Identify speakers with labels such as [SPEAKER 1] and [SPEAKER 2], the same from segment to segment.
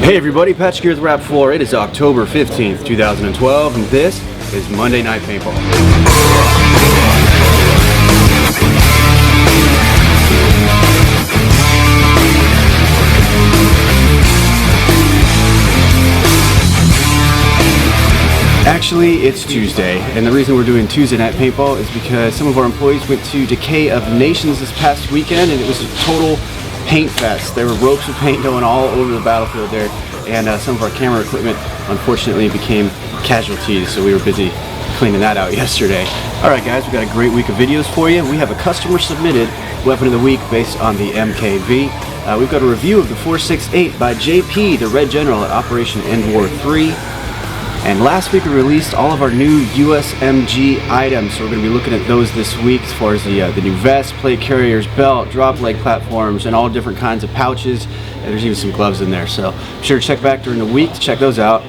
[SPEAKER 1] Hey everybody, Patrick here with Rap Floor. It is October 15th, 2012, and this is Monday Night Paintball. Actually, it's Tuesday, and the reason we're doing Tuesday Night Paintball is because some of our employees went to Decay of Nations this past weekend, and it was a total paint fest. There were ropes of paint going all over the battlefield there, and some of our camera equipment unfortunately became casualties, so we were busy cleaning that out yesterday. Alright guys, we've got a great week of videos for you. We have a customer submitted weapon of the week based on the MKV. We've got a review of the 468 by JP, the Red General at Operation End War 3. And last week we released all of our new USMG items, so we're going to be looking at those this week as far as the new vest, plate carriers, belt, drop leg platforms, and all different kinds of pouches. And there's even some gloves in there, so be sure to check back during the week to check those out.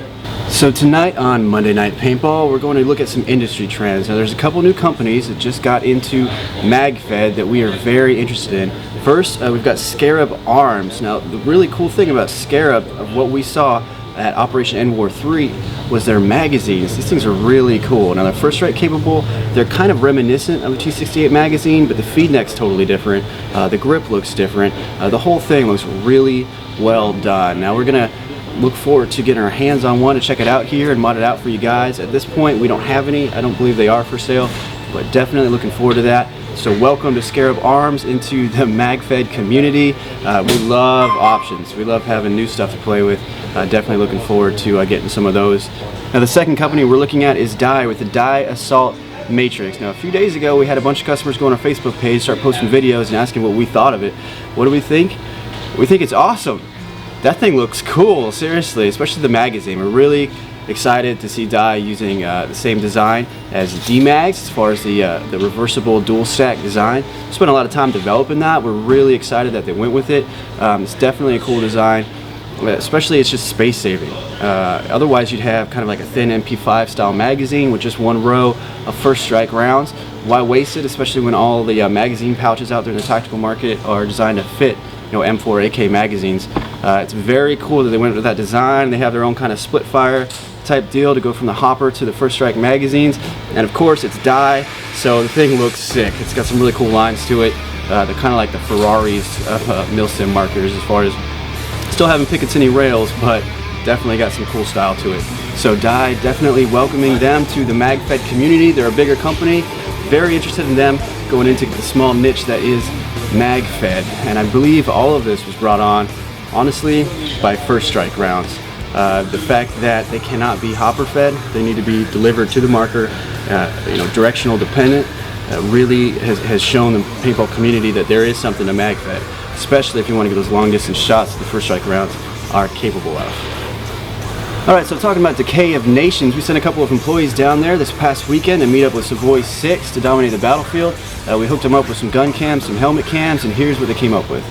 [SPEAKER 1] So tonight on Monday Night Paintball, we're going to look at some industry trends. Now there's a couple new companies that just got into Magfed that we are very interested in. First, we've got Scarab Arms. Now the really cool thing about Scarab, of what we saw at Operation End War 3, was their magazines. These things are really cool. Now they're first strike capable. They're kind of reminiscent of a 268 magazine, but the feed neck's totally different. The grip looks different. The whole thing looks really well done. Now we're gonna look forward to getting our hands on one to check it out here and mod it out for you guys. At this point we don't have any. I don't believe they are for sale, but definitely looking forward to that. So welcome to Scarab Arms into the Magfed community. We love options. We love having new stuff to play with. Definitely looking forward to getting some of those. Now the second company we're looking at is Dye with the Dye Assault Matrix. Now a few days ago we had a bunch of customers go on our Facebook page, start posting videos and asking what we thought of it. What do we think? We think it's awesome. That thing looks cool, seriously, especially the magazine. We're really excited to see Dye using the same design as D-Mags as far as the reversible dual stack design. We spent a lot of time developing that. We're really excited that they went with it. It's definitely a cool design, especially it's just space saving. Otherwise you'd have kind of like a thin MP5 style magazine with just one row of first strike rounds. Why waste it, especially when all the magazine pouches out there in the tactical market are designed to fit, you know, M4 AK magazines. It's very cool that they went with that design. They have their own kind of split fire type deal to go from the hopper to the first strike magazines, and of course it's Dye, so the thing looks sick. It's got some really cool lines to it. They're kind of like the Ferraris of Milsim markers as far as still having Picatinny rails, but definitely got some cool style to it. So Dye, definitely welcoming them to the Magfed community. They're a bigger company, very interested in them going into the small niche that is Magfed, and I believe all of this was brought on honestly by first strike rounds. The fact that they cannot be hopper fed, they need to be delivered to the marker, you know, directional dependent, really has shown the paintball community that there is something to Magfed, especially if you want to get those long distance shots that the first strike rounds are capable of. Alright, so talking about Decay of Nations, we sent a couple of employees down there this past weekend to meet up with Savoy 6 to dominate the battlefield. We hooked them up with some gun cams, some helmet cams, and here's what they came up with.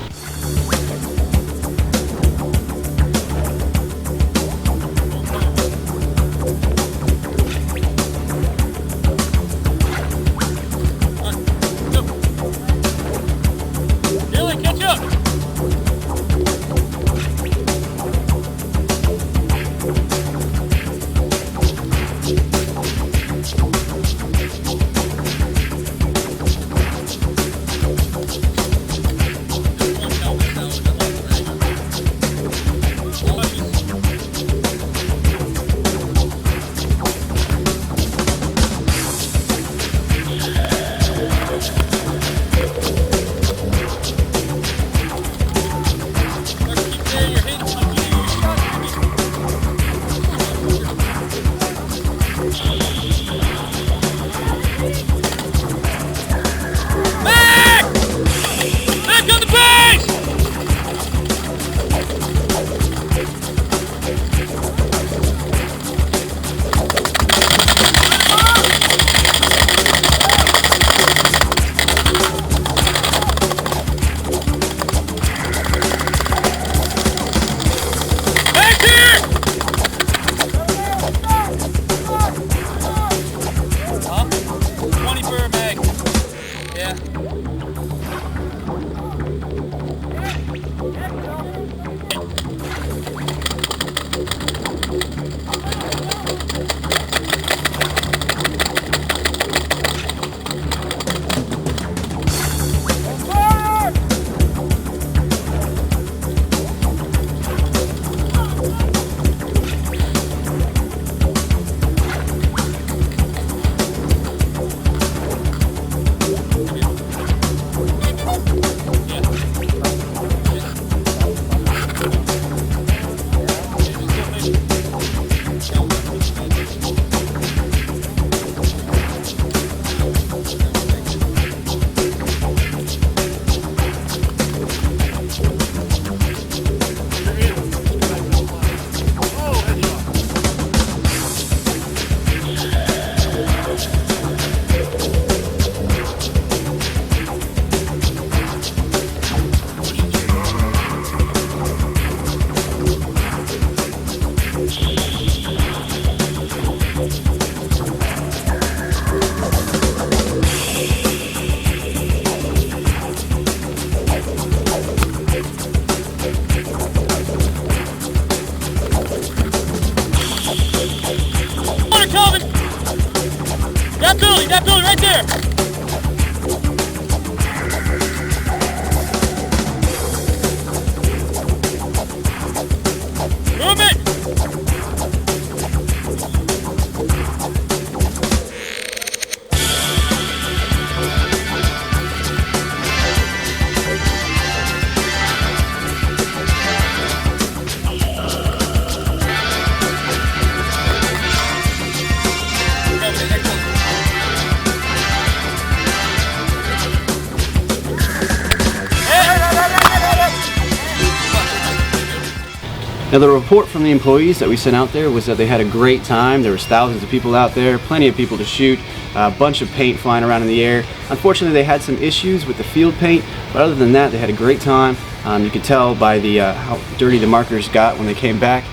[SPEAKER 1] Now, the report from the employees that we sent out there was that they had a great time. There was thousands of people out there, plenty of people to shoot, a bunch of paint flying around in the air. Unfortunately, they had some issues with the field paint, but other than that, they had a great time. You could tell by the how dirty the markers got when they came back.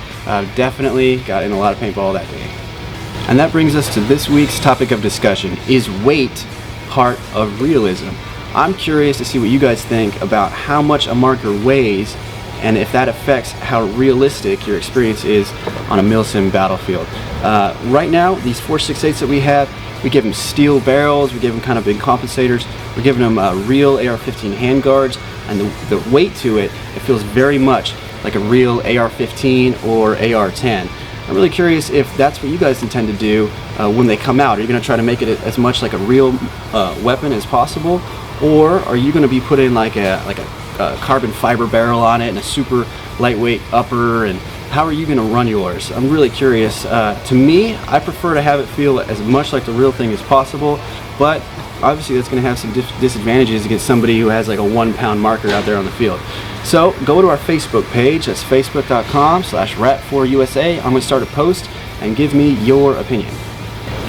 [SPEAKER 1] Definitely got in a lot of paintball that day. And that brings us to this week's topic of discussion. Is weight part of realism? I'm curious to see what you guys think about how much a marker weighs and if that affects how realistic your experience is on a milsim battlefield. Right now, these 4.68s that we have, we give them steel barrels, we give them kind of big compensators, we're giving them real AR-15 handguards, and the weight to it, it feels very much like a real AR-15 or AR-10. I'm really curious if that's what you guys intend to do when they come out. Are you going to try to make it as much like a real weapon as possible, or are you going to be putting like a carbon fiber barrel on it and a super lightweight upper, and how are you going to run yours? I'm really curious. To me, I prefer to have it feel as much like the real thing as possible, but obviously that's going to have some disadvantages against somebody who has like a 1 pound marker out there on the field. So go to our Facebook page, that's facebook.com/rat4usa. I'm going to start a post and give me your opinion.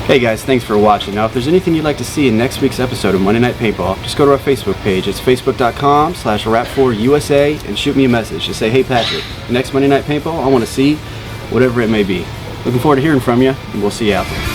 [SPEAKER 1] Hey guys, thanks for watching. Now if there's anything you'd like to see in next week's episode of Monday Night Paintball, just go to our Facebook page. It's facebook.com/rat4usa and shoot me a message. Just say, hey Patrick, next Monday Night Paintball, I want to see whatever it may be. Looking forward to hearing from you, and we'll see you out there.